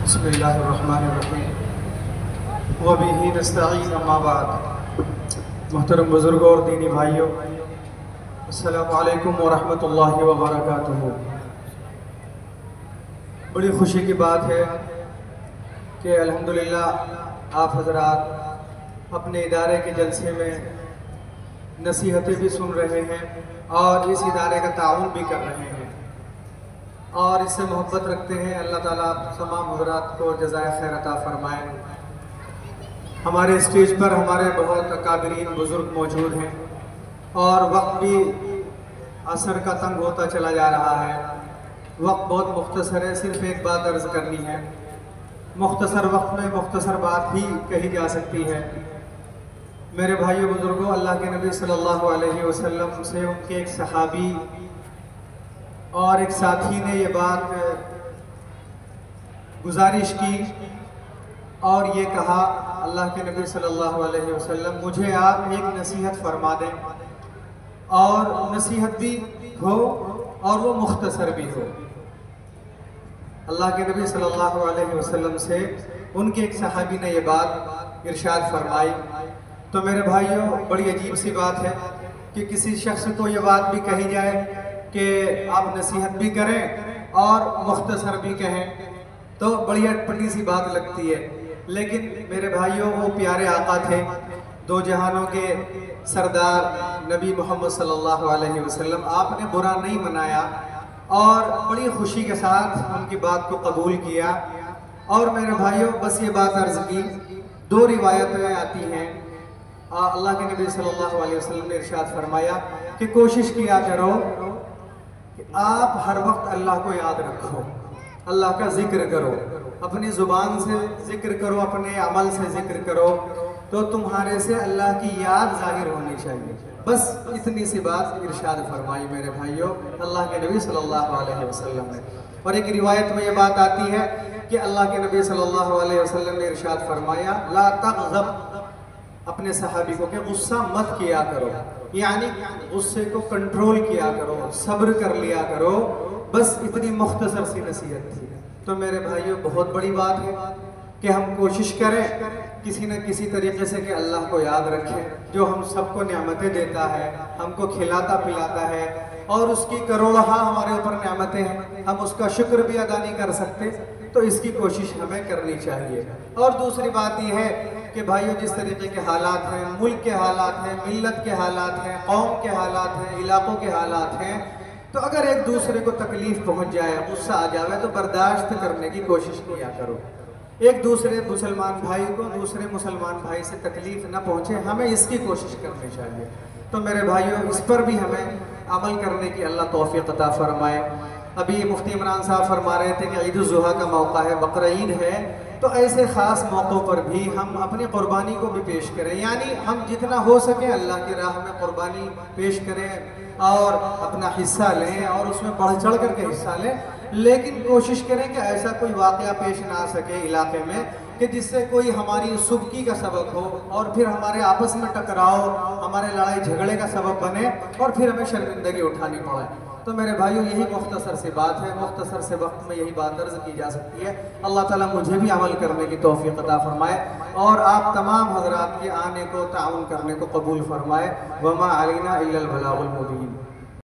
बिस्मिल्लाहिर्रहमानिर्रहीम व बिही नस्तईन अम्मा बाद। मोहतरम बुज़ुर्गों और दीनी भाइयों, अस्सलामु अलैकुम व रहमतुल्लाहि व बरकातुहू। बड़ी खुशी की बात है कि अल्हम्दुलिल्लाह आप हज़रात अपने इदारे के जलसे में नसीहतें भी सुन रहे हैं और इस इदारे का ताउन भी कर रहे हैं और इससे मोहब्बत रखते हैं। अल्लाह ताला आप तमाम हज़रात को जज़ाए खैर अता फरमाए। हमारे स्टेज पर हमारे बहुत अकाबिरीन बुज़ुर्ग मौजूद हैं और वक्त भी असर का तंग होता चला जा रहा है। वक्त बहुत मुख्तसर है, सिर्फ एक बात अर्ज़ करनी है। मुख्तसर वक्त में मुख्तसर बात ही कही जा सकती है। मेरे भाइयों बुज़ुर्गों, अल्लाह के नबी सल्लल्लाहु अलैहि वसल्लम से उनके एक सहाबी और एक साथी ने ये बात गुजारिश की और ये कहा, अल्लाह के नबी सल्लल्लाहु अलैहि वसल्लम मुझे आप एक नसीहत फरमा दें और नसीहत भी हो और वो मुख्तसर भी हो। अल्लाह के नबी सल्लल्लाहु अलैहि वसल्लम से उनके एक सहाबी ने ये बात इरशाद फरमाई। तो मेरे भाइयों, बड़ी अजीब सी बात है कि किसी शख्स को ये बात भी कही जाए कि आप नसीहत भी करें और मुख्तसर भी कहें, तो बड़ी अटपटी सी बात लगती है। लेकिन मेरे भाइयों, वो प्यारे आका थे, दो जहानों के सरदार नबी मोहम्मद सल्लल्लाहु अलैहि वसल्लम। आपने बुरा नहीं मनाया और बड़ी खुशी के साथ उनकी बात को कबूल किया। और मेरे भाइयों, बस ये बात अर्ज़ की, दो रिवायतें आती हैं। अल्लाह के नबी सल्लल्लाहु अलैहि वसल्लम ने इरशाद फरमाया कि कोशिश किया करो कि आप हर वक्त अल्लाह को याद रखो, अल्लाह का जिक्र करो, अपनी ज़ुबान से जिक्र करो, अपने अमल से जिक्र करो, तो तुम्हारे से अल्लाह की याद जाहिर होनी चाहिए। बस इतनी सी बात इरशाद फरमाई मेरे भाइयों अल्लाह के नबी सल्लल्लाहु अलैहि वसल्लम ने। और एक रिवायत में ये बात आती है कि अल्लाह के नबी सल्लल्लाहु अलैहि वसल्लम ने इरशाद फरमाया, ला तग़ज़ब, अपने सहाबी को कि गुस्सा मत किया करो, यानी गुस्से को कंट्रोल किया करो, सब्र कर लिया करो। बस इतनी मुख्तसर सी नसीहत थी। तो मेरे भाइयों, बहुत बड़ी बात है कि हम कोशिश करें किसी न किसी तरीके से कि अल्लाह को याद रखें, जो हम सबको नेमतें देता है, हमको खिलाता पिलाता है और उसकी करोड़ों हमारे ऊपर नेमतें हैं, हम उसका शुक्र भी अदा नहीं कर सकते। तो इसकी कोशिश हमें करनी चाहिए। और दूसरी बात यह है कि भाइयों, जिस तरीके के हालात हैं, मुल्क के हालात हैं, मिल्लत के हालात हैं, कौम के हालात हैं, इलाकों के हालात हैं, तो अगर एक दूसरे को तकलीफ पहुंच जाए, गुस्सा आ जाए, तो बर्दाश्त करने की कोशिश किया करो। एक दूसरे मुसलमान भाई को दूसरे मुसलमान भाई से तकलीफ न पहुंचे, हमें इसकी कोशिश करनी चाहिए। तो मेरे भाइयों, इस पर भी हमें अमल करने की अल्लाह तौफीक अता फरमाए। अभी मुफ्ती इमरान साहब फरमा रहे थे कि ईद उल ज़ुहा का मौका है, बकरा ईद है, तो ऐसे ख़ास मौक़ों पर भी हम अपनी क़ुरबानी को भी पेश करें, यानी हम जितना हो सके अल्लाह की राह में क़ुरबानी पेश करें और अपना हिस्सा लें और उसमें बढ़ चढ़ करके हिस्सा लें। लेकिन कोशिश करें कि ऐसा कोई वाक़या पेश ना आ सके इलाके में कि जिससे कोई हमारी सुबकी का सबब हो और फिर हमारे आपस में टकराव, हमारे लड़ाई झगड़े का सबब बने और फिर हमें शर्मिंदगी उठानी पड़े। तो मेरे भाइयों, यही मुख्तसर सी बात है, मुख्तसर से वक्त में यही बात अर्ज़ की जा सकती है। अल्लाह ताला मुझे भी अमल करने की तौफीक अता फरमाए और आप तमाम हज़रात के आने को, ताउन करने को कबूल फरमाए। वमा अलैना इल्लल बलागुल मुबीन।